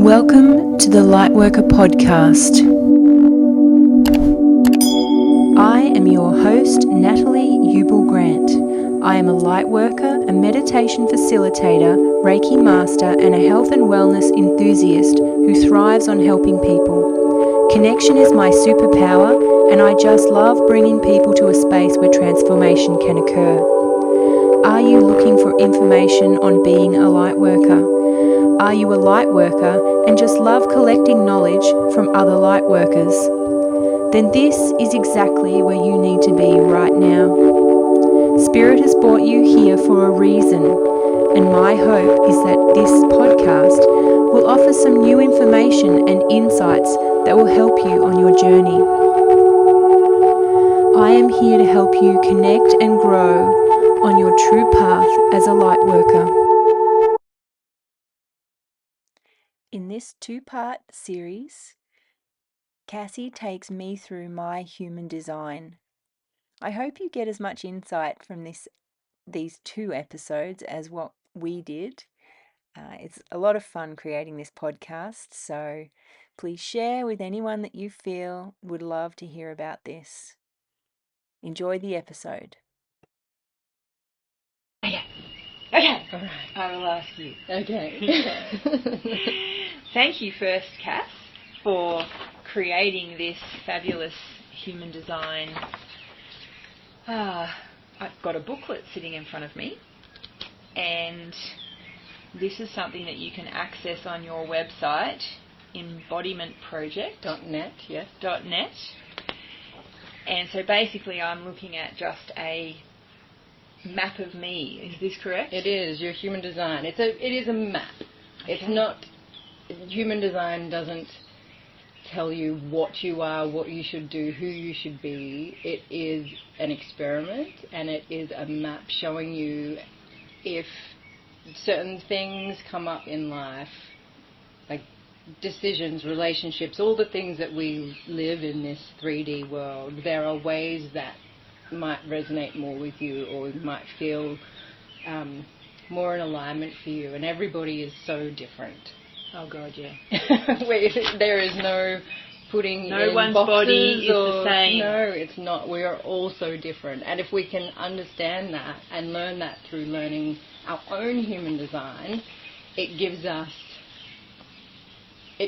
Welcome to the Lightworker Podcast. I am your host, Natalie Grant. I am a lightworker, a meditation facilitator, Reiki master, and a health and wellness enthusiast who thrives on helping people. Connection is my superpower, and I just love bringing people to a space where transformation can occur. Are you looking for information on being a lightworker? Are you a lightworker and just love collecting knowledge from other lightworkers? Then this is exactly where you need to be right now. Spirit has brought you here for a reason, and my hope is that this podcast will offer some new information and insights that will help you on your journey. I am here to help you connect and grow on your true path as a lightworker. In this two-part series, Cassy takes me through my human design. I hope you get as much insight from these two episodes as what we did. It's a lot of fun creating this podcast, so please share with anyone that you feel would love to hear about this. Enjoy the episode. Okay. All right. I will ask you. Okay. Thank you first, Cass, for creating this fabulous human design. I've got a booklet sitting in front of me, and this is something that you can access on your website, embodimentproject.net. Yes. .net. And so basically I'm looking at just a map of me. Is this correct? It is your human design. It is a map. Okay. It's not. Human design doesn't tell you what you are, what you should do, who you should be. It is an experiment, and it is a map showing you if certain things come up in life, like decisions, relationships, all the things that we live in this 3D world. There are ways that might resonate more with you, or might feel more in alignment for you, and everybody is so different. Oh God, yeah. There is no putting no in one's boxes body is the same. No, it's not. We are all so different, and if we can understand that and learn that through learning our own human design, it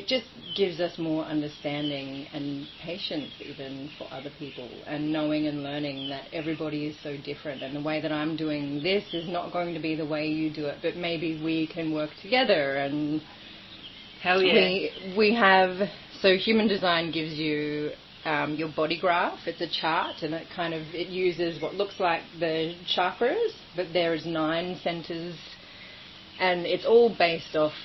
just gives us more understanding and patience even for other people, and knowing and learning that everybody is so different, and the way that I'm doing this is not going to be the way you do it, but maybe we can work together. And hell yeah. We have, so human design gives you your body graph. It's a chart, and it uses what looks like the chakras, but there is 9 centers, and it's all based off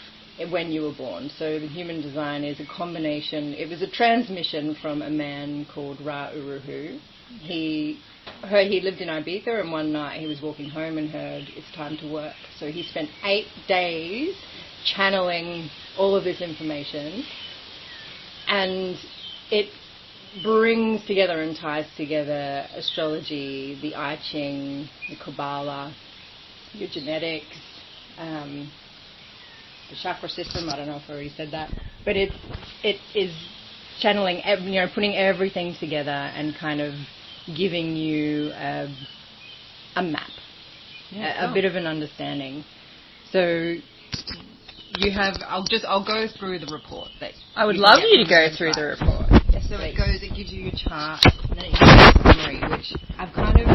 when you were born. So the human design is a combination. It was a transmission from a man called Ra Uruhu. He lived in Ibiza, and one night he was walking home and heard it's time to work. So he spent 8 days channeling all of this information, and it brings together and ties together astrology, the I Ching, the Kabbalah, your genetics, the chakra system. I don't know if I already said that, but it is channeling, putting everything together and kind of giving you a map, a bit of an understanding. So you have. I'll go through the report. I would love you to go through the report. Yes, so it gives you your chart, and then it gives you a summary, which I've kind of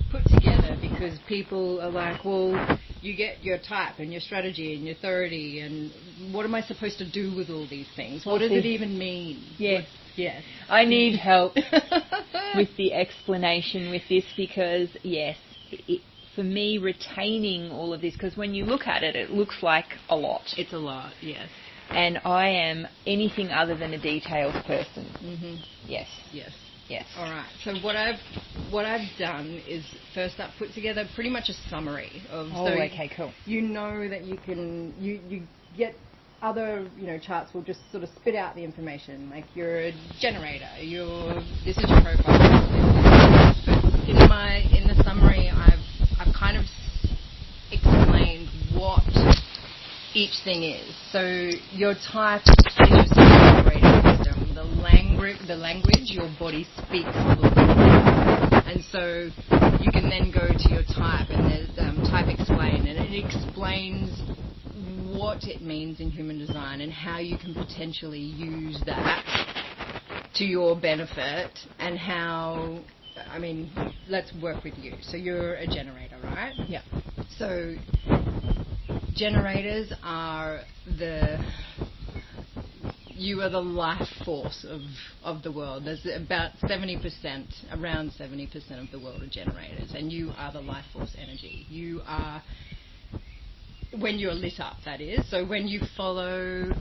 put together because people are like, well, you get your type and your strategy and your authority, and what am I supposed to do with all these things? What does it even mean? Yes. Yes. I need help with the explanation with this, because, yes, for me, retaining all of this, because when you look at it, it looks like a lot. It's a lot, yes. And I am anything other than a detailed person. Mm-hmm. Yes. Yes. Yes. All right. So what I've done is first up put together pretty much a summary of. Oh, okay, cool. You know that you can you get other charts will just sort of spit out the information, like you're a generator. This is your profile. But in the summary, I've kind of explained what each thing is. So your type is your generator system. The language your body speaks through. And so you can then go to your type, and there's Type Explain, and it explains what it means in human design and how you can potentially use that to your benefit, and how, I mean, let's work with you. So you're a generator, right? Yeah. So generators are you are the life force of the world. There's about 70%, around 70% of the world are generators, and you are the life force energy. You are, when you're lit up, that is. So when you follow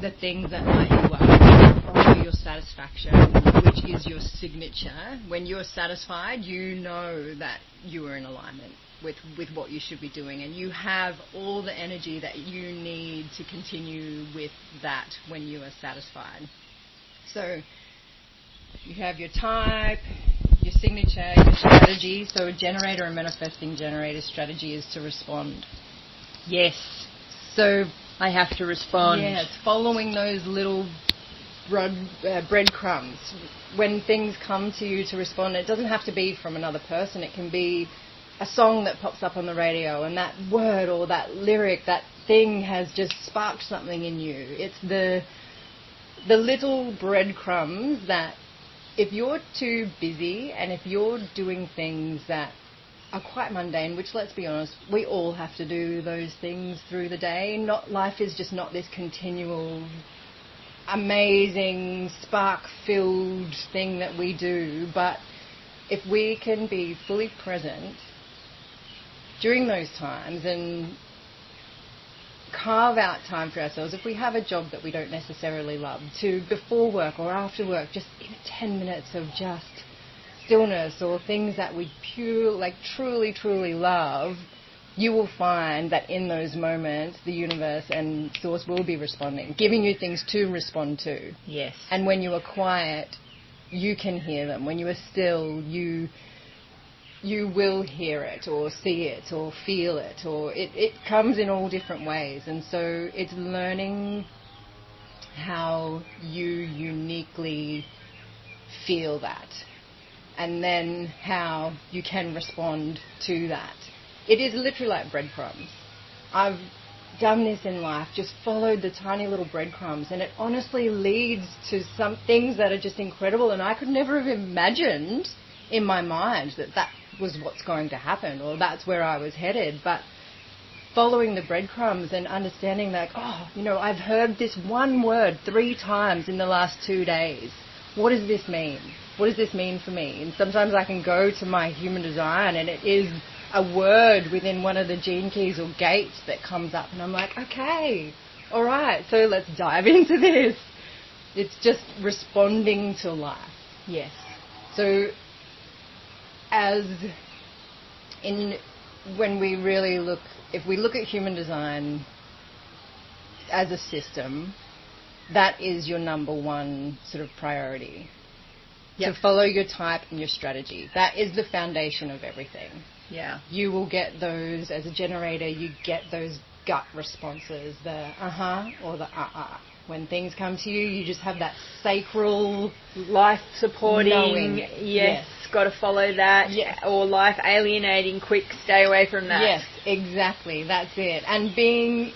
the things that light you up, follow your satisfaction, which is your signature. When you're satisfied, you know that you are in alignment with what you should be doing, and you have all the energy that you need to continue with that when you are satisfied. So you have your type, your signature, your strategy. So a generator, a manifesting generator strategy is to respond. Yes. So I have to respond. Yeah, it's following those little breadcrumbs. When things come to you to respond, it doesn't have to be from another person. It can be a song that pops up on the radio, and that word or that lyric, that thing has just sparked something in you. It's the little breadcrumbs that, if you're too busy and if you're doing things that are quite mundane, which, let's be honest, we all have to do those things through the day. Life is just not this continual, amazing, spark-filled thing that we do. But if we can be fully present during those times and carve out time for ourselves, if we have a job that we don't necessarily love, to before work or after work, just 10 minutes of just stillness or things that we truly love, you will find that in those moments the universe and source will be responding, giving you things to respond to. Yes. And when you are quiet, you can hear them. When you are still, you will hear it or see it or feel it, or it comes in all different ways. And so it's learning how you uniquely feel that, and then how you can respond to that. It is literally like breadcrumbs. I've done this in life, just followed the tiny little breadcrumbs, and it honestly leads to some things that are just incredible, and I could never have imagined in my mind that was what's going to happen, or that's where I was headed. But following the breadcrumbs and understanding that, I've heard this one word 3 times in the last 2 days. What does this mean? What does this mean for me? And sometimes I can go to my human design, and it is a word within one of the gene keys or gates that comes up, and I'm like, okay, all right, so let's dive into this. It's just responding to life. Yes. So when we really look, if we look at human design as a system, that is your number one sort of priority. Yep. To follow your type and your strategy. That is the foundation of everything. Yeah. You will get those, as a generator, you get those gut responses, the or the When things come to you, you just have that sacral life-supporting, knowing. yes, got to follow that, yes. Or life-alienating, quick, stay away from that. Yes, exactly, that's it. And being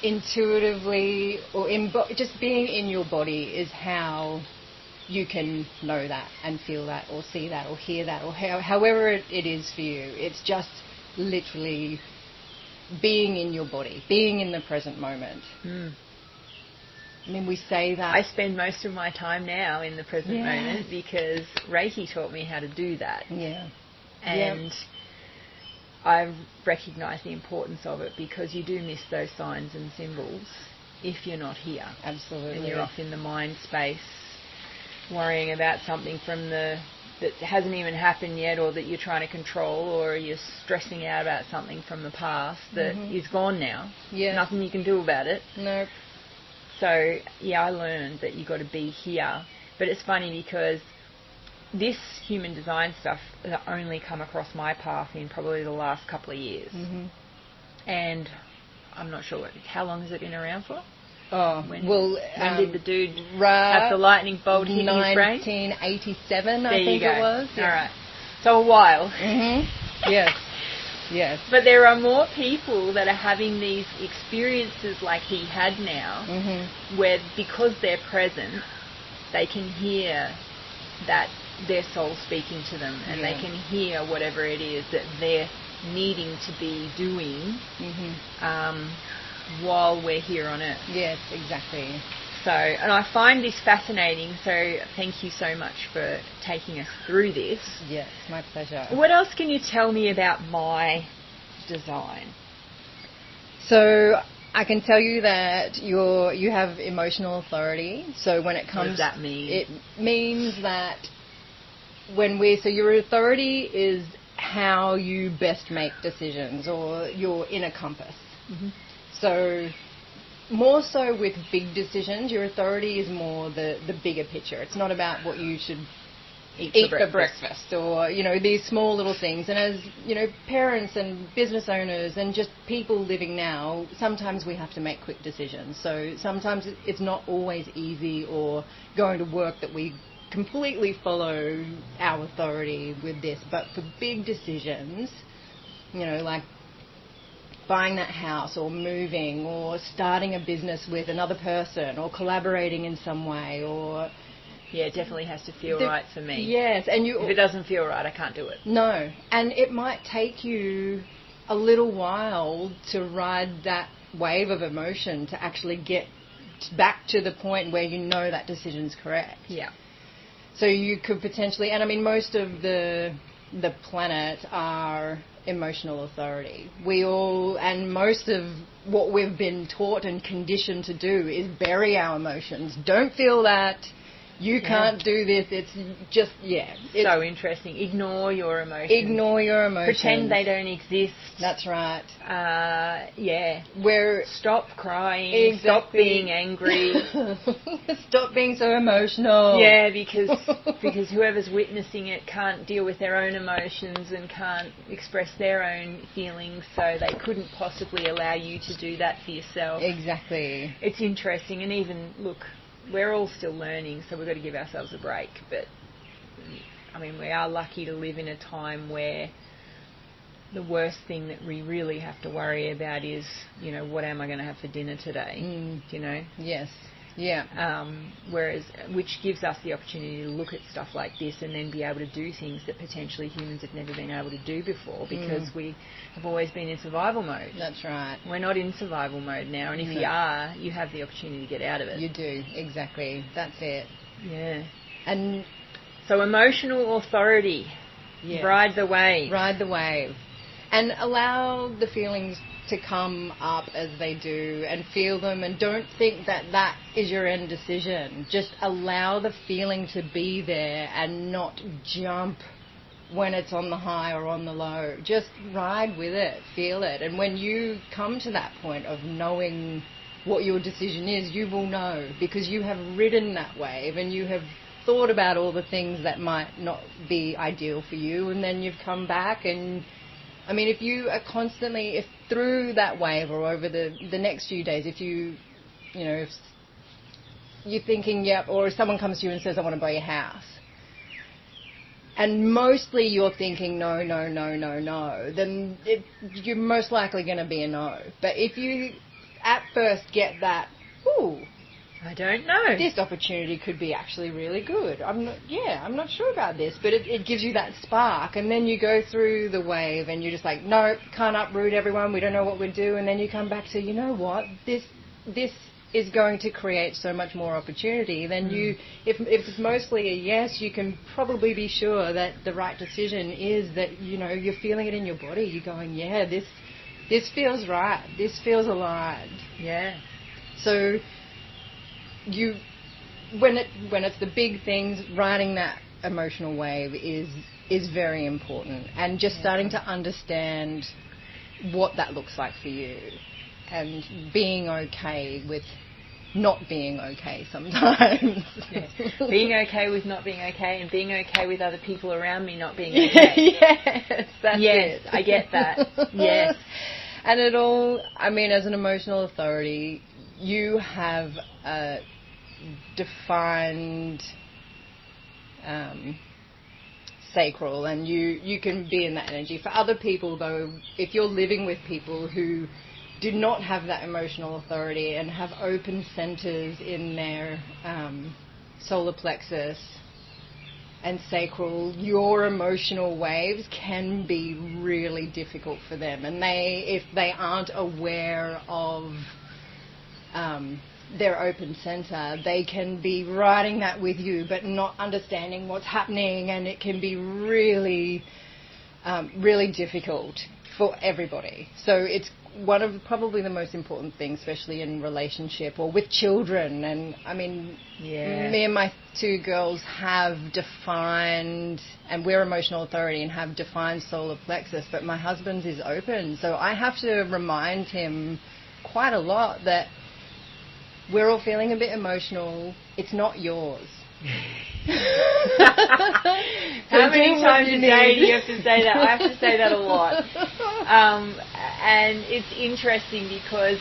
intuitively, or just being in your body is how you can know that and feel that or see that or hear that, or however it is for you. It's just literally being in your body, being in the present moment. Mm. I mean, we say that. I spend most of my time now in the present moment because Reiki taught me how to do that. Yeah. And I recognise the importance of it, because you do miss those signs and symbols if you're not here. Absolutely. And you're off in the mind space worrying about something that hasn't even happened yet, or that you're trying to control, or you're stressing out about something from the past that is gone now. Yeah. Nothing you can do about it. Nope. So, I learned that you've got to be here. But it's funny because this human design stuff has only come across my path in probably the last couple of years. Mm-hmm. And I'm not sure how long has it been around for? When did the dude have the lightning bolt hit his brain? 1987, I think it was. Yeah. All right. So a while. Mm-hmm. Yes. Yes. But there are more people that are having these experiences like he had now, where because they're present, they can hear that their soul speaking to them, and they can hear whatever it is that they're needing to be doing while we're here on Earth. Yes, exactly. So, and I find this fascinating, so thank you so much for taking us through this. Yes, my pleasure. What else can you tell me about my design? So, I can tell you that you have emotional authority. So when it comes... What does that mean? It means that so your authority is how you best make decisions, or your inner compass. Mm-hmm. So more so with big decisions, your authority is more the bigger picture. It's not about what you should eat for breakfast, or, these small little things. And as, parents and business owners and just people living now, sometimes we have to make quick decisions. So sometimes it's not always easy or going to work that we completely follow our authority with this. But for big decisions, like buying that house or moving or starting a business with another person or collaborating in some way, or... Yeah, it definitely has to feel right for me. Yes, and if it doesn't feel right, I can't do it. No, and it might take you a little while to ride that wave of emotion to actually get back to the point where you know that decision's correct. Yeah. So you could potentially, and I mean, most of the planet are emotional authority. And most of what we've been taught and conditioned to do is bury our emotions. Don't feel that. You can't do this. It's just, It's so interesting. Ignore your emotions. Ignore your emotions. Pretend they don't exist. That's right. Stop crying. Exactly. Stop being angry. Stop being so emotional. Yeah, because whoever's witnessing it can't deal with their own emotions and can't express their own feelings, so they couldn't possibly allow you to do that for yourself. Exactly. It's interesting, and even, look, we're all still learning, so we've got to give ourselves a break. But, I mean, we are lucky to live in a time where the worst thing that we really have to worry about is, what am I going to have for dinner today? Yes. Yeah. Which gives us the opportunity to look at stuff like this and then be able to do things that potentially humans have never been able to do before, because we have always been in survival mode. That's right. We're not in survival mode now, and if you are, you have the opportunity to get out of it. You do, exactly. That's it. Yeah. And so emotional authority. Yes. Ride the wave. Ride the wave. And allow the feelings to come up as they do, and feel them, and don't think that is your end decision. Just allow the feeling to be there and not jump when it's on the high or on the low. Just ride with it, feel it. And when you come to that point of knowing what your decision is, you will know, because you have ridden that wave and you have thought about all the things that might not be ideal for you, and then you've come back. And I mean, if you are constantly, if through that wave or over the next few days, if if you're thinking, or if someone comes to you and says, I want to buy your house, and mostly you're thinking, no, then you're most likely going to be a no. But if you at first get that, I don't know, this opportunity could be actually really good. I'm not sure about this, but it gives you that spark, and then you go through the wave and you're just like, no, can't uproot everyone, we don't know what we do, and then you come back to, you know what, this is going to create so much more opportunity. Then if it's mostly a yes, you can probably be sure that the right decision is that, you're feeling it in your body. You're going, this feels right, this feels aligned. Yeah. So when it's the big things, riding that emotional wave is very important, and just starting to understand what that looks like for you, and being okay with not being okay sometimes. Yes. Being okay with not being okay, and being okay with other people around me not being okay. Yes, that's it. I get that. Yes. And it all, I mean, as an emotional authority, you have a defined sacral, and you can be in that energy. For other people, though, if you're living with people who do not have that emotional authority and have open centers in their solar plexus and sacral, your emotional waves can be really difficult for them. And if they aren't aware of their open center, they can be riding that with you but not understanding what's happening, and it can be really, really difficult for everybody. So it's one of probably the most important things, especially in relationship or with children. And I mean, me and my two girls have defined, and we're emotional authority and have defined solar plexus, but my husband's is open. So I have to remind him quite a lot that we're all feeling a bit emotional. It's not yours. How many times a day do you have to say that? I have to say that a lot. And it's interesting because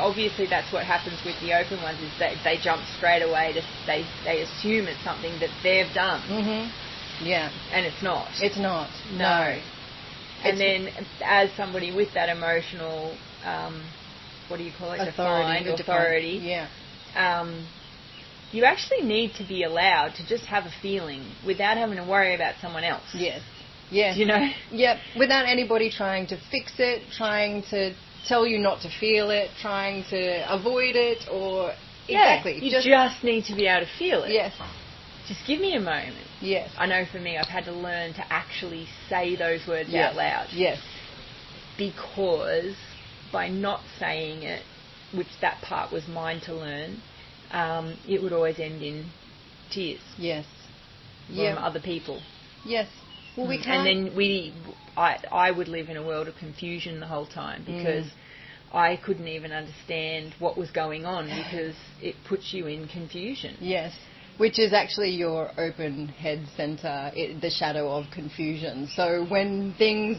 obviously that's what happens with the open ones, is that they jump straight away they assume it's something that they've done. Mm-hmm. Yeah. And it's not. It's not. No. And then as somebody with that emotional, what do you call it? Authority. Yeah. You actually need to be allowed to just have a feeling without having to worry about someone else. Yes. Yeah. You know? Yep. Without anybody trying to fix it, trying to tell you not to feel it, trying to avoid it, or... Exactly. You just need to be able to feel it. Yes. Just give me a moment. Yes. I know for me, I've had to learn to actually say those words out loud. Yes. Because by not saying it, which that part was mine to learn, it would always end in tears. Yes. From other people. Yes. Well, we can't. And then I would live in a world of confusion the whole time, because I couldn't even understand what was going on, because it puts you in confusion. Yes. Which is actually your open head center, the shadow of confusion. So when things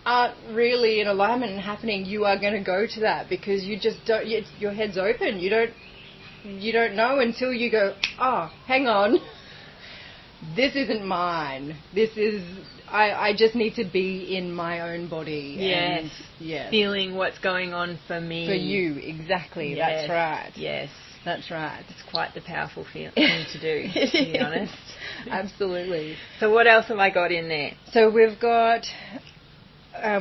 aren't really in alignment and happening, you are going to go to that, because you just don't. Your head's open. You don't know until you go, oh, hang on. This isn't mine. This is, I just need to be in my own body. Yes. And, yes. Feeling what's going on for me. For you, exactly. Yes. That's right. Yes. That's right. It's quite the powerful thing to do, to be honest. Absolutely. So what else have I got in there? So we've got...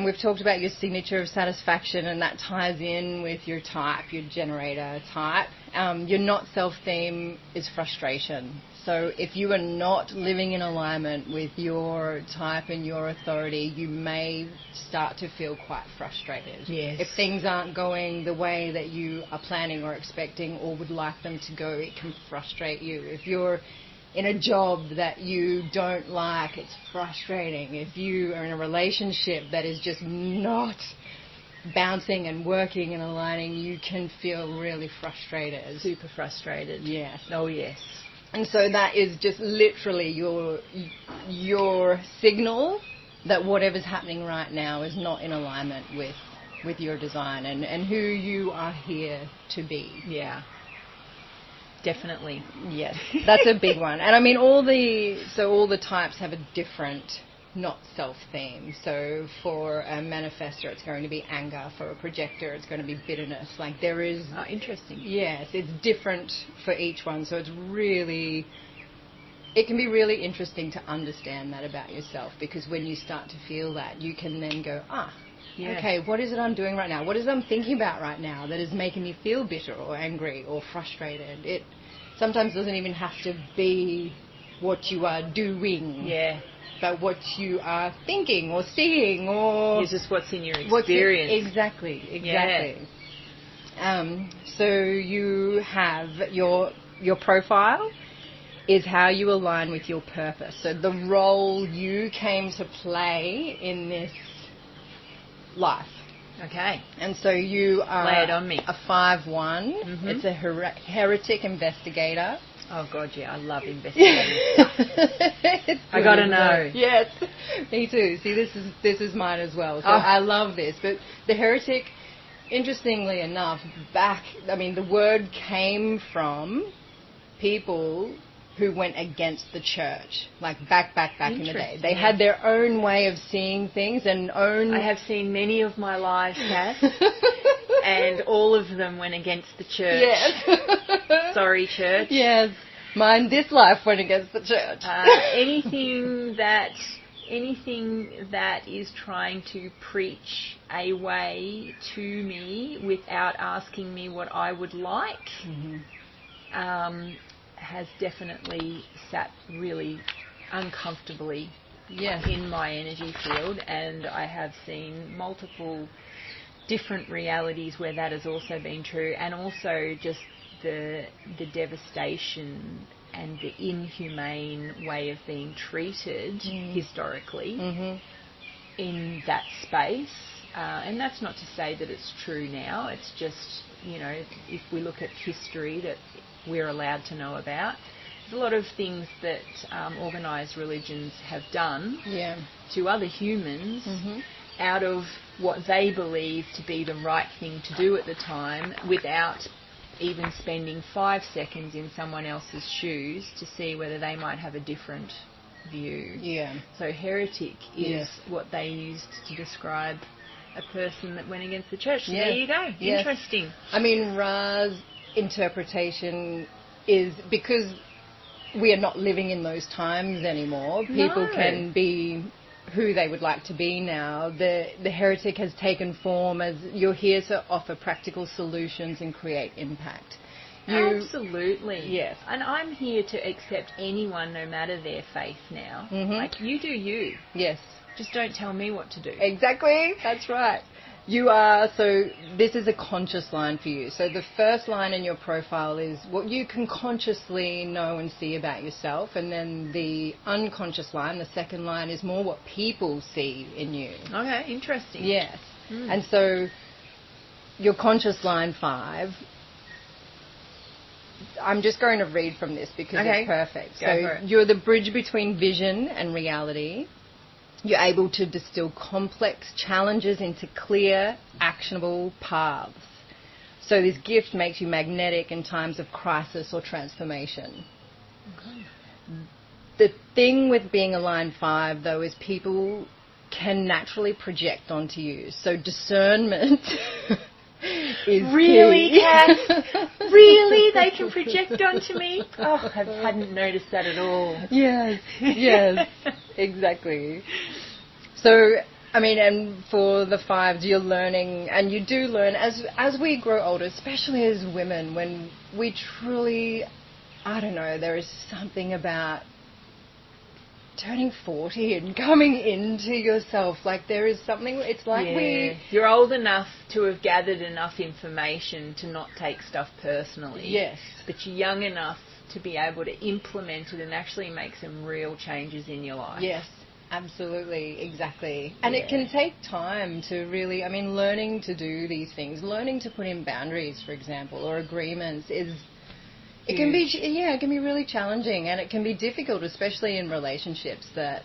we've talked about your signature of satisfaction, and that ties in with your type, your generator type. Your not self theme is frustration. So if you are not living in alignment with your type and your authority, you may start to feel quite frustrated. Yes. If things aren't going the way that you are planning or expecting or would like them to go, it can frustrate you. If you're in a job that you don't like, it's frustrating. If you are in a relationship that is just not bouncing and working and aligning, you can feel really frustrated. Super frustrated. Yes. Oh, yes. And so that is just literally your signal that whatever's happening right now is not in alignment with your design and who you are here to be. Yeah. Definitely. Yes, that's a big one. And I mean, all the types have a different not self theme. So for a manifestor, it's going to be anger. For a projector, it's going to be bitterness. Like there is... Oh, interesting. Yes, it's different for each one. So it can be really interesting to understand that about yourself, because when you start to feel that, you can then go, okay, what is it I'm doing right now? What is it I'm thinking about right now that is making me feel bitter or angry or frustrated? It sometimes doesn't even have to be what you are doing. Yeah. But what you are thinking or seeing, or... It's just what's in your experience. Exactly. Yeah. So you have your profile is how you align with your purpose. So the role you came to play in this life. Okay. And so you are Lay it on me. a 5-1. Mm-hmm. It's a heretic investigator. Oh, God, yeah, I love investigating stuff. I got to know. Yes, me too. See, this is mine as well. So I love this. But the heretic, interestingly enough, the word came from people who went against the church, like back in the day. They had their own way of seeing things and own... I have seen many of my lives, Cass, and all of them went against the church. Yes. Sorry, church. Yes. Mine, this life went against the church. Anything that is trying to preach a way to me without asking me what I would like... has definitely sat really uncomfortably in my energy field, and I have seen multiple different realities where that has also been true, and also just the devastation and the inhumane way of being treated historically in that space. And that's not to say that it's true now. It's just, if we look at history that we're allowed to know about, there's a lot of things that organised religions have done to other humans out of what they believe to be the right thing to do at the time, without even spending 5 seconds in someone else's shoes to see whether they might have a different view. Yeah. So heretic is what they used to describe a person that went against the church. So there you go. Yes. Interesting. I mean, Ra's interpretation is, because we are not living in those times anymore, people can be who they would like to be now. The heretic has taken form as, you're here to offer practical solutions and create impact. Absolutely. Yes. And I'm here to accept anyone, no matter their faith now. Like, you do you. Yes. Just don't tell me what to do. Exactly. That's right. You are, so this is a conscious line for you. So the first line in your profile is what you can consciously know and see about yourself. And then the unconscious line, the second line, is more what people see in you. Okay, interesting. Yes. And so your conscious line 5, I'm just going to read from this because it's perfect. Go for it. You're the bridge between vision and reality. You're able to distill complex challenges into clear, actionable paths. So this gift makes you magnetic in times of crisis or transformation. Okay. The thing with being a line 5, though, is people can naturally project onto you. So discernment is really, key. Cass? Really? They can project onto me? Oh, I hadn't noticed that at all. Yes, yes, exactly. So, I mean, and for the 5s, you're learning, and you do learn as we grow older, especially as women, when we truly, I don't know, there is something about turning 40 and coming into yourself. Like, there is something, it's like you're old enough to have gathered enough information to not take stuff personally. Yes. But you're young enough to be able to implement it and actually make some real changes in your life. Yes, absolutely, exactly. And it can take time to really, I mean, learning to do these things, learning to put in boundaries, for example, or agreements is... It can be really challenging, and it can be difficult, especially in relationships that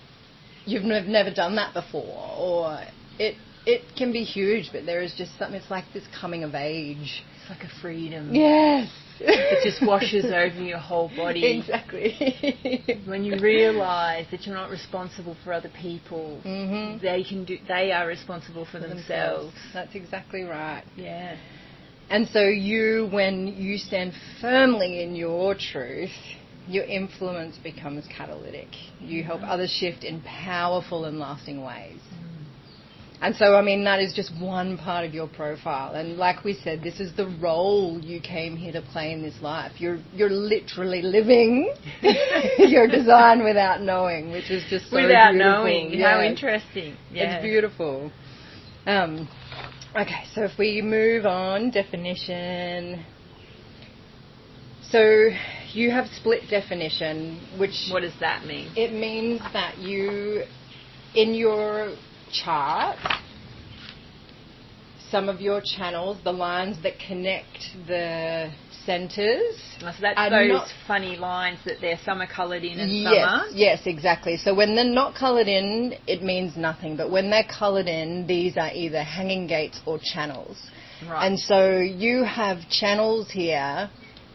you've never done that before, or it can be huge, but there is just something, it's like this coming of age. It's like a freedom. Yes. It just washes over your whole body. Exactly. When you realise that you're not responsible for other people, they are responsible for themselves. That's exactly right. Yeah. And so when you stand firmly in your truth, your influence becomes catalytic. You help others shift in powerful and lasting ways. And so, I mean, that is just one part of your profile. And like we said, this is the role you came here to play in this life. You're literally living your design without knowing, which is just so without beautiful. Knowing. Yes. How interesting. Yeah. It's beautiful. Okay, so if we move on, definition. So you have split definition, which... What does that mean? It means that you, in your chart, some of your channels, the lines that connect the centres. So that's those funny lines that some are coloured in and some aren't? Yes, exactly. So when they're not coloured in, it means nothing. But when they're coloured in, these are either hanging gates or channels. Right. And so you have channels here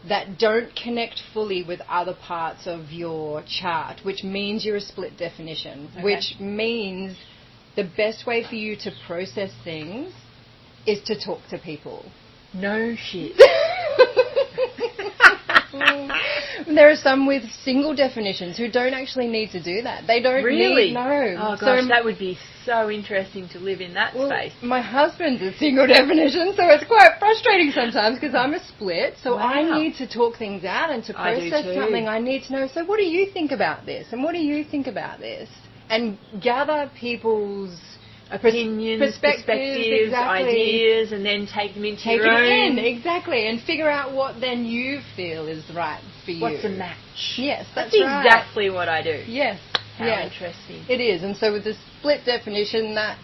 that don't connect fully with other parts of your chart, which means you're a split definition, which means the best way for you to process things is to talk to people. No shit. There are some with single definitions who don't actually need to do that. They don't really? No. Oh, gosh, that would be so interesting to live in that space. My husband's a single definition, so it's quite frustrating sometimes because I'm a split. So I need to talk things out, and to process something, I need to know, so what do you think about this? And what do you think about this? And gather people's opinions, perspectives, ideas, and then take them into your own. Exactly, and figure out what then you feel is right for you. What's a match? Yes, that's right. Exactly what I do. Yes. How interesting. It is, and so with the split definition, that's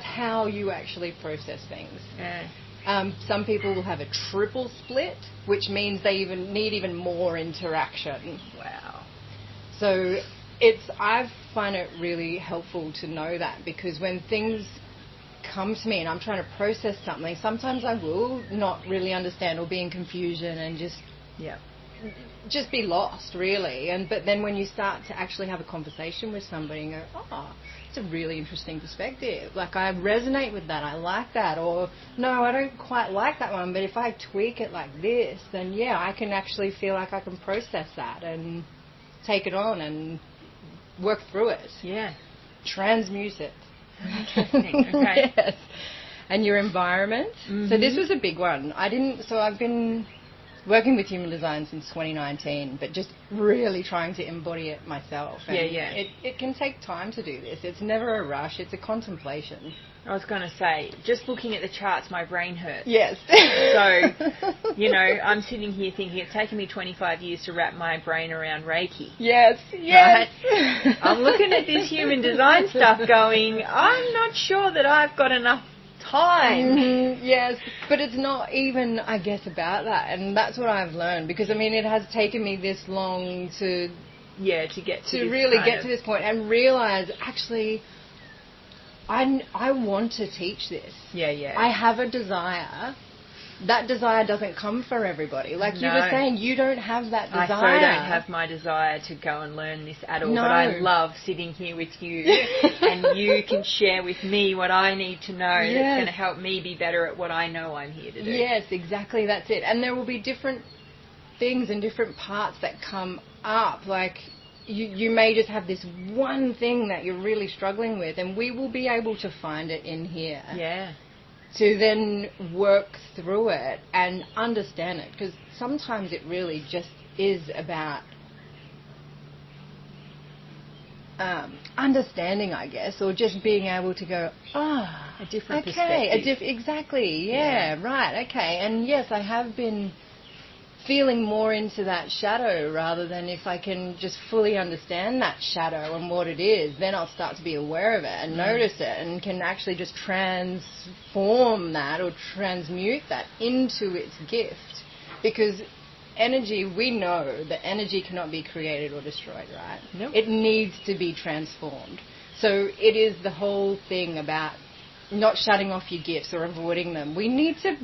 how you actually process things. Yeah. Some people will have a triple split, which means they need even more interaction. Wow. So I find it really helpful to know that, because when things come to me and I'm trying to process something, sometimes I will not really understand or be in confusion and just be lost, really. But then when you start to actually have a conversation with somebody and go, oh, it's a really interesting perspective. Like, I resonate with that. I like that. Or, no, I don't quite like that one. But if I tweak it like this, then, I can actually feel like I can process that and take it on and work through it. Yeah. Transmute it. Interesting. Okay. Yes. And your environment. Mm-hmm. So this was a big one. I've been working with human design since 2019, but just really trying to embody it myself. And it can take time to do this. It's never a rush. It's a contemplation. I was going to say, just looking at the charts, my brain hurts. Yes. So, I'm sitting here thinking it's taken me 25 years to wrap my brain around Reiki. Yes. Right? I'm looking at this human design stuff going, I'm not sure that I've got enough time. Mm-hmm, yes, but it's not even, I guess, about that. And that's what I've learned, because, it has taken me this long to get to this point and realize, actually, I want to teach this. Yeah. I have a desire. That desire doesn't come for everybody. Like you were saying, you don't have that desire. I don't have my desire to go and learn this at all, but I love sitting here with you and you can share with me what I need to know that's going to help me be better at what I know I'm here to do. Yes, exactly, that's it. And there will be different things and different parts that come up, like you may just have this one thing that you're really struggling with, and we will be able to find it in here. Yeah. To then work through it and understand it, because sometimes it really just is about understanding, I guess, or just being able to go, a different perspective. Exactly, right, okay. And yes, I have been feeling more into that shadow, rather than if I can just fully understand that shadow and what it is, then I'll start to be aware of it and notice it, and can actually just transform that or transmute that into its gift. Because energy, we know that energy cannot be created or destroyed, right? Nope. It needs to be transformed. So it is the whole thing about not shutting off your gifts or avoiding them. We need to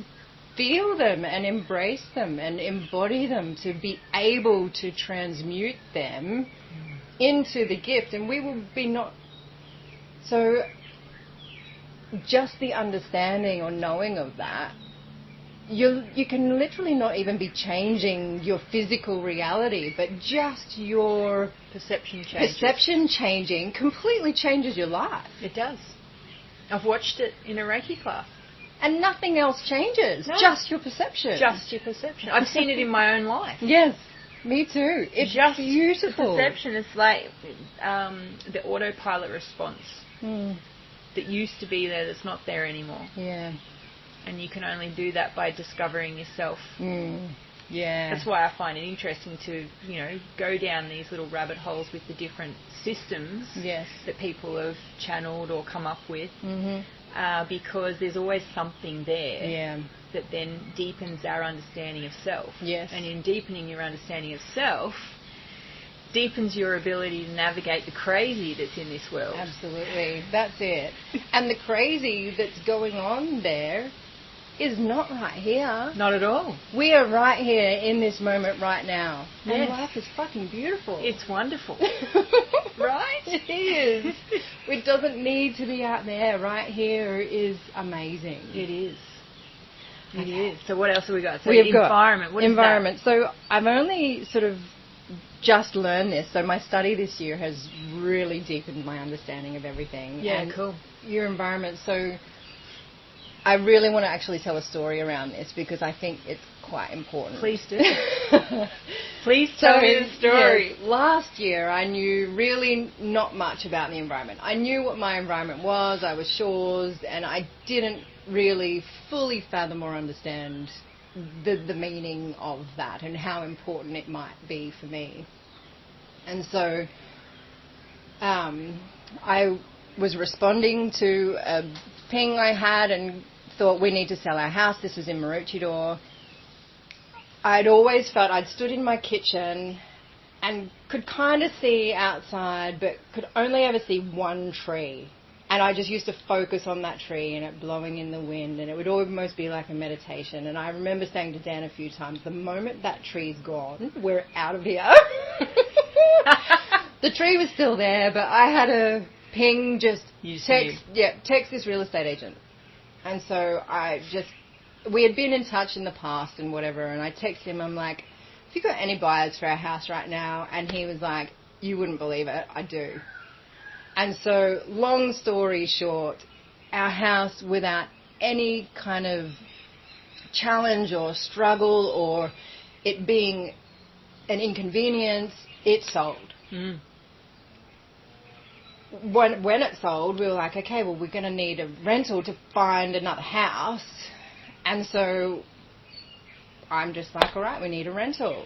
feel them and embrace them and embody them to be able to transmute them into the gift, and we will be not. So just the understanding or knowing of that, you can literally not even be changing your physical reality, but just your perception changing completely changes your life. It does. I've watched it in a Reiki class. And nothing else changes, just your perception. Just your perception. I've seen it in my own life. Yes, me too. It's just beautiful. The perception is like the autopilot response that used to be there that's not there anymore. Yeah. And you can only do that by discovering yourself. Yeah. That's why I find it interesting to, go down these little rabbit holes with the different systems that people have channeled or come up with. because there's always something there. Yeah. That then deepens our understanding of self. Yes. And in deepening your understanding of self, deepens your ability to navigate the crazy that's in this world. Absolutely. That's it. And the crazy that's going on there is not right here. Not at all. We are right here in this moment right now. Yes. And life is fucking beautiful. It's wonderful. Right? It is. It doesn't need to be out there. Right here is amazing. It is. It is. So what else have we got? So We've environment. got What is environment. So I've only sort of just learned this. So my study this year has really deepened my understanding of everything. Yeah, and cool. Your environment. So I really want to actually tell a story around this because I think it's quite important. Please do. Please tell me the story. Yes, last year I knew really not much about the environment. I knew what my environment was. I was shores, and I didn't really fully fathom or understand the meaning of that and how important it might be for me. And so I was responding to a ping I had and thought, we need to sell our house. This was in Maroochydore. I'd always felt I'd stood in my kitchen and could kind of see outside, but could only ever see one tree. And I just used to focus on that tree and it blowing in the wind, and it would almost be like a meditation. And I remember saying to Dan a few times, the moment that tree's gone, we're out of here. The tree was still there, but I had a ping, just text this real estate agent. And so we had been in touch in the past and whatever, and I texted him, I'm like, have you got any buyers for our house right now? And he was like, you wouldn't believe it, I do. And so, long story short, our house, without any kind of challenge or struggle or it being an inconvenience, it sold. Mm. When it sold, we were like, okay, well, we're going to need a rental to find another house. And so I'm just like, all right, we need a rental.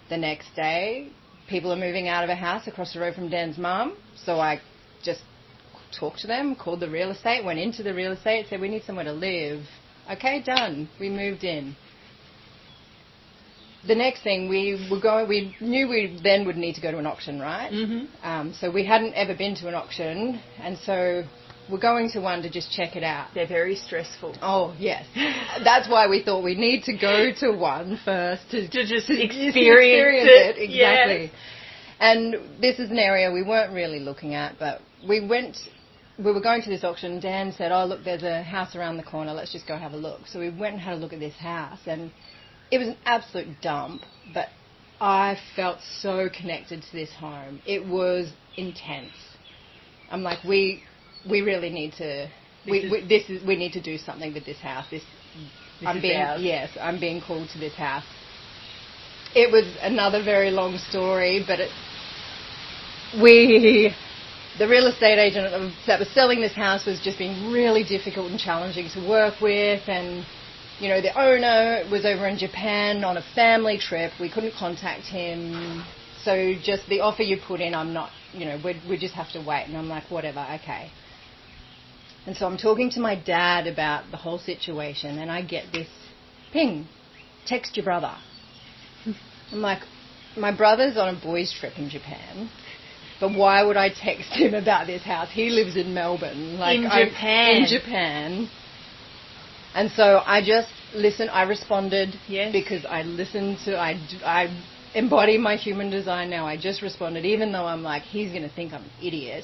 The next day, people are moving out of a house across the road from Dan's mum. So I just talked to them, called the real estate, went into the real estate, said, we need somewhere to live. Okay, done. We moved in. The next thing, we knew we then would need to go to an auction, right? Mm-hmm. So we hadn't ever been to an auction, and so we're going to one to just check it out. They're very stressful. Oh, yes. That's why we thought we need to go to one first to just experience it. Exactly. Yes. And this is an area we weren't really looking at, but we were going to this auction. Dan said, oh, look, there's a house around the corner. Let's just go have a look. So we went and had a look at this house, and it was an absolute dump, but I felt so connected to this home. It was intense. I'm like, we really need to. We need to do something with this house. I'm being called to this house. It was another very long story, but the real estate agent that was selling this house was just being really difficult and challenging to work with, and you know, the owner was over in Japan on a family trip. We couldn't contact him. So just the offer you put in, I'm not, you know, we just have to wait. And I'm like, whatever, okay. And so I'm talking to my dad about the whole situation, and I get this ping, text your brother. I'm like, my brother's on a boys' trip in Japan, but why would I text him about this house? He lives in Melbourne. In Japan. And so I just listened. I responded because I listened to, I embody my human design now. I just responded, even though I'm like, he's going to think I'm an idiot.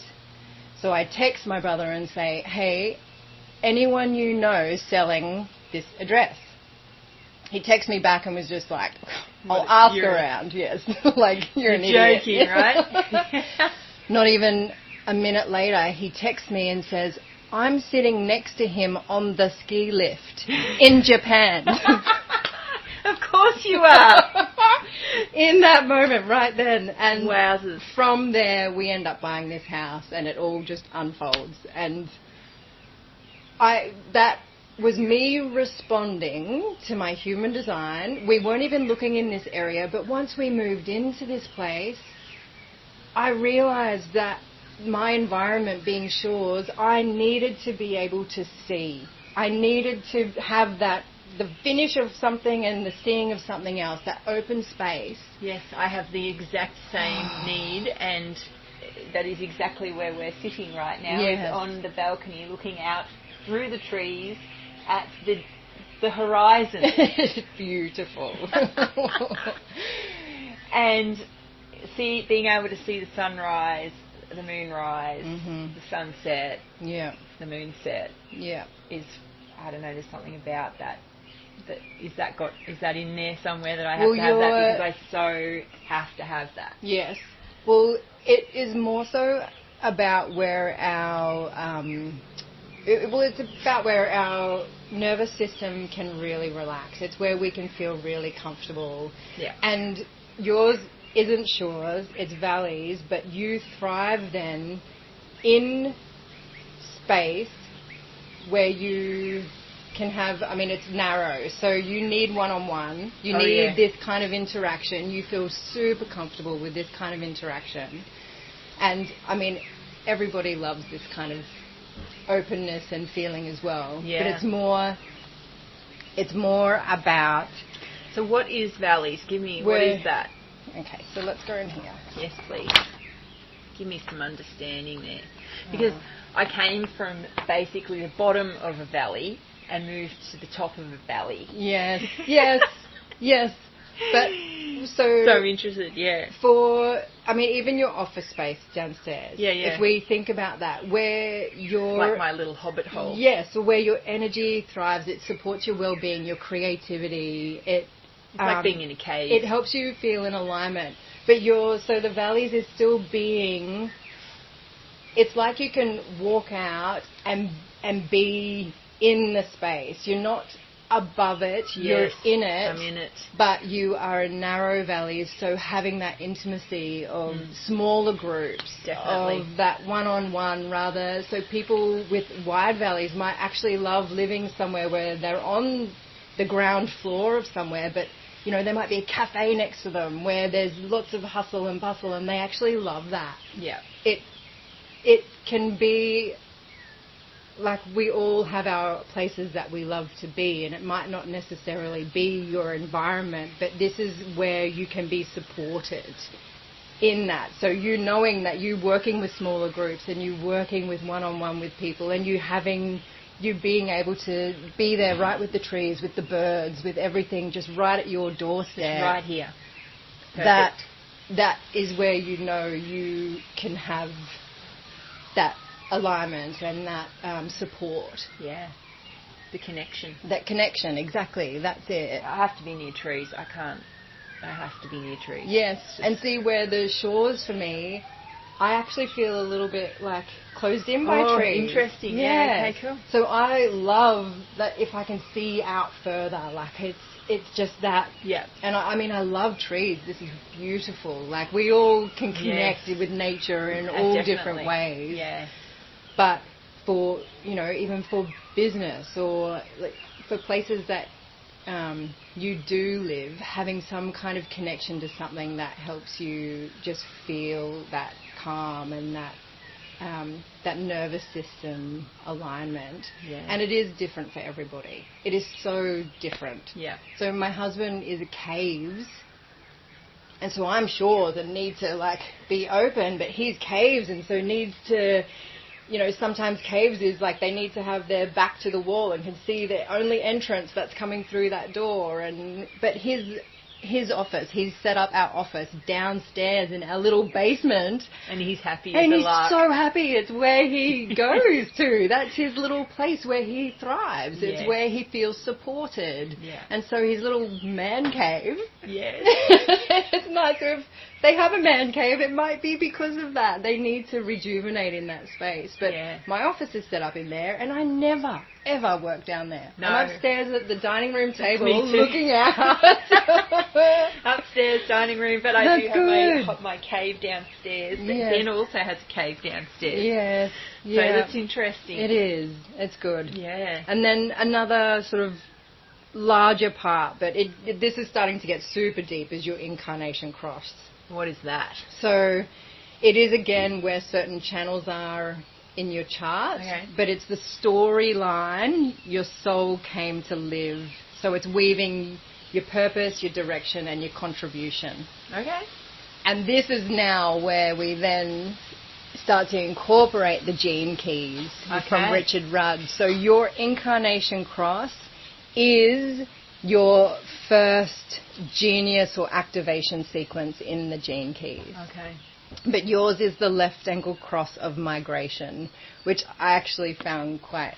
So I text my brother and say, hey, anyone you know selling this address? He texted me back and was just like, I'll ask around. Yes, like, you're an idiot. Joking, right? Not even a minute later, he texts me and says, I'm sitting next to him on the ski lift in Japan. Of course you are. In that moment, right then. And wowzers. From there, we end up buying this house, and it all just unfolds. And that was me responding to my human design. We weren't even looking in this area, but once we moved into this place, I realized that my environment being shores, I needed to be able to see. I needed to have that, the finish of something and the seeing of something else, that open space. Yes, I have the exact same need, and that is exactly where we're sitting right now, is on the balcony looking out through the trees at the horizon. It's beautiful. And being able to see the sunrise, the moonrise, the sunset, the moonset, is, I don't know, there's something about that. Is that in there somewhere that I have to have that, because I so have to have that? Yes. Well, it is more so about where it's about where our nervous system can really relax. It's where we can feel really comfortable. Yeah. And yours isn't shores, it's valleys, but you thrive then in space where you can have, I mean, it's narrow, so you need one-on-one, you need this kind of interaction, you feel super comfortable with this kind of interaction. And, I mean, everybody loves this kind of openness and feeling as well. Yeah. But it's more about... So what is valleys? What is that? Okay, so let's go in here. Yes, please. Give me some understanding there. Because I came from basically the bottom of a valley and moved to the top of a valley. Yes. But so interested, even your office space downstairs. Yeah. If we think about that, where your... Like my little hobbit hole. Yes, so where your energy thrives, it supports your well-being, your creativity. It's like being in a cave. It helps you feel in alignment. But so the valleys is still being... It's like you can walk out and be in the space. You're not above it, you're in it. I'm in it. But you are in narrow valleys, so having that intimacy of smaller groups, definitely, of that one-on-one rather. So people with wide valleys might actually love living somewhere where they're on the ground floor of somewhere, but you know, there might be a cafe next to them where there's lots of hustle and bustle, and they actually love that. Yeah. It can be... Like, we all have our places that we love to be, and it might not necessarily be your environment, but this is where you can be supported in that. So you knowing that you're working with smaller groups and you're working with one-on-one with people, and you being able to be there right with the trees, with the birds, with everything just right at your doorstep. Just right here. Perfect. That is where you know you can have that alignment and that support. Yeah. The connection. That connection, exactly. That's it. I have to be near trees. I have to be near trees. Yes. And see, where the shores for me, I actually feel a little bit like closed in by trees. Interesting. Yeah. Okay, cool. So I love that if I can see out further, like it's just that. Yeah. And I love trees. This is beautiful. Like, we all can connect with nature in all different ways. Yeah. But for, even for business or like for places that you do live, having some kind of connection to something that helps you just feel that calm and that nervous system alignment. Yeah. And it is different for everybody. It is so different. Yeah. So my husband is a caves, and so I'm sure that need to be open, but he's caves, and so needs to... sometimes caves is like they need to have their back to the wall and can see the only entrance that's coming through that door. But his office, he's set up our office downstairs in our little basement. And he's happy and as a lark. And he's so happy. It's where he goes to. That's his little place where he thrives. It's where he feels supported. Yeah. And so his little man cave. Yes. It's nice if they have a man cave. It might be because of that. They need to rejuvenate in that space. But my office is set up in there, and I never, ever work down there. No. I'm upstairs at the dining room table looking out. Upstairs dining room, but I do have my cave downstairs. Yes. Ben also has a cave downstairs. Yes. So that's interesting. It is. It's good. Yeah. And then another sort of larger part, but this is starting to get super deep, is your incarnation cross. What is that? So It is, again, where certain channels are in your chart, but it's the storyline your soul came to live. So it's weaving your purpose, your direction, and your contribution. Okay. And this is now where we then start to incorporate the gene keys from Richard Rudd. So your incarnation cross is your first genius or activation sequence in the gene keys. Okay. But yours is the left ankle cross of migration, which I actually found quite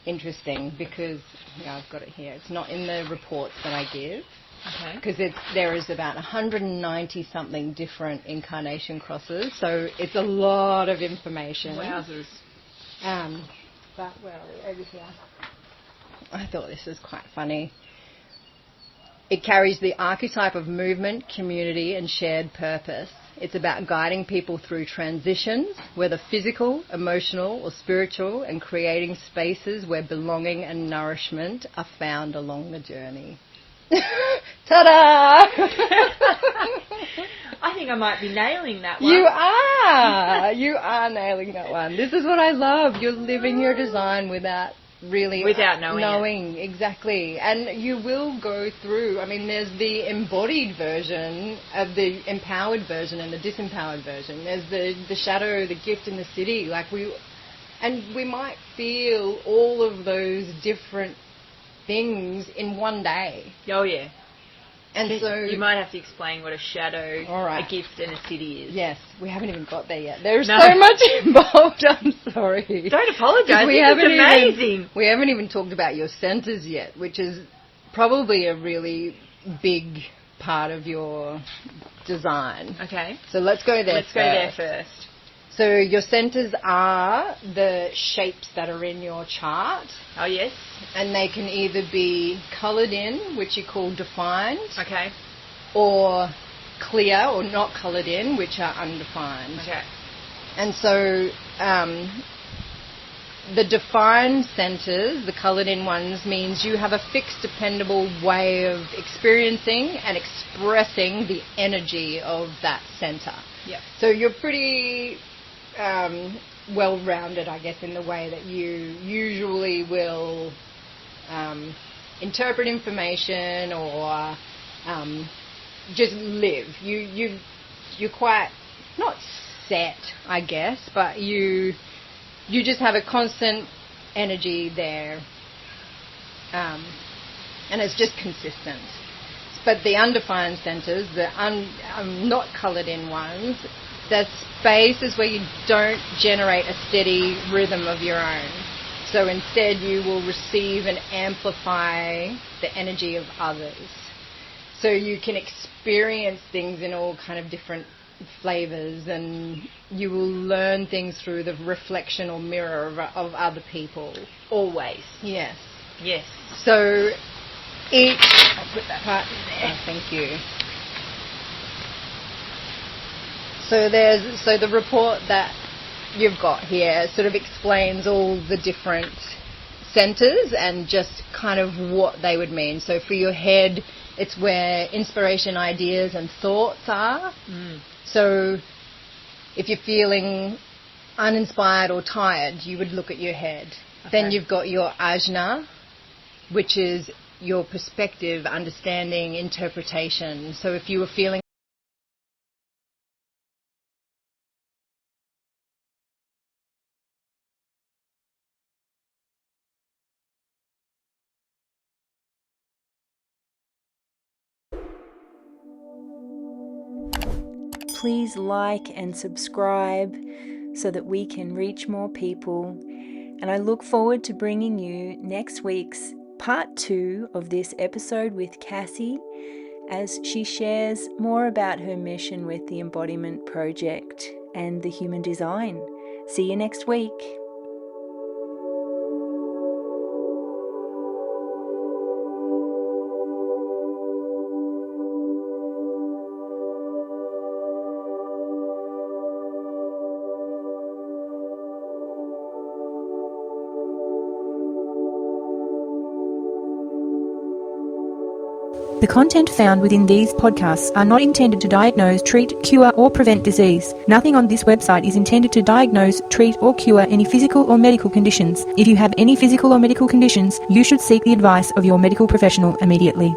interesting because, I've got it here. It's not in the reports that I give. Okay. Because there is about 190-something different incarnation crosses, so it's a lot of information. Wowzers. But where are we? Over here. I thought this was quite funny. It carries the archetype of movement, community, and shared purpose. It's about guiding people through transitions, whether physical, emotional, or spiritual, and creating spaces where belonging and nourishment are found along the journey. Ta-da! I think I might be nailing that one. You are! You are nailing that one. This is what I love. You're living your design without knowing exactly. And you will go through, there's the embodied version of the empowered version and the disempowered version. There's the shadow, the gift, and the city. We might feel all of those different things in one day. Oh, yeah. And so you might have to explain what a shadow, a gift, and a city is. Yes, we haven't even got there yet. There's so much involved. I'm sorry. Don't apologise. It's amazing. We haven't even talked about your centres yet, which is probably a really big part of your design. Okay. So let's go there. Let's go there first. So your centres are the shapes that are in your chart. Oh, yes. And they can either be coloured in, which you call defined. Okay. Or clear or not coloured in, which are undefined. Okay. And so the defined centres, the coloured in ones, means you have a fixed, dependable way of experiencing and expressing the energy of that centre. Yeah. So you're pretty well-rounded, I guess, in the way that you usually will interpret information or just live. You're quite not set, I guess, but you just have a constant energy there, and it's just consistent. But the undefined centres, the not coloured in ones, that space is where you don't generate a steady rhythm of your own. So instead you will receive and amplify the energy of others. So you can experience things in all kind of different flavours, and you will learn things through the reflection or mirror of other people. Always. Yes. Yes. So I'll put that part in there. Oh, thank you. So the report that you've got here sort of explains all the different centres and just kind of what they would mean. So for your head, it's where inspiration, ideas and thoughts are. Mm. So if you're feeling uninspired or tired, you would look at your head. Okay. Then you've got your ajna, which is your perspective, understanding, interpretation. So if you were feeling please like and subscribe so that we can reach more people. And I look forward to bringing you next week's part 2 of this episode with Cassy, as she shares more about her mission with the Embodiment Project and the human design. See you next week. The content found within these podcasts are not intended to diagnose, treat, cure, or prevent disease. Nothing on this website is intended to diagnose, treat, or cure any physical or medical conditions. If you have any physical or medical conditions, you should seek the advice of your medical professional immediately.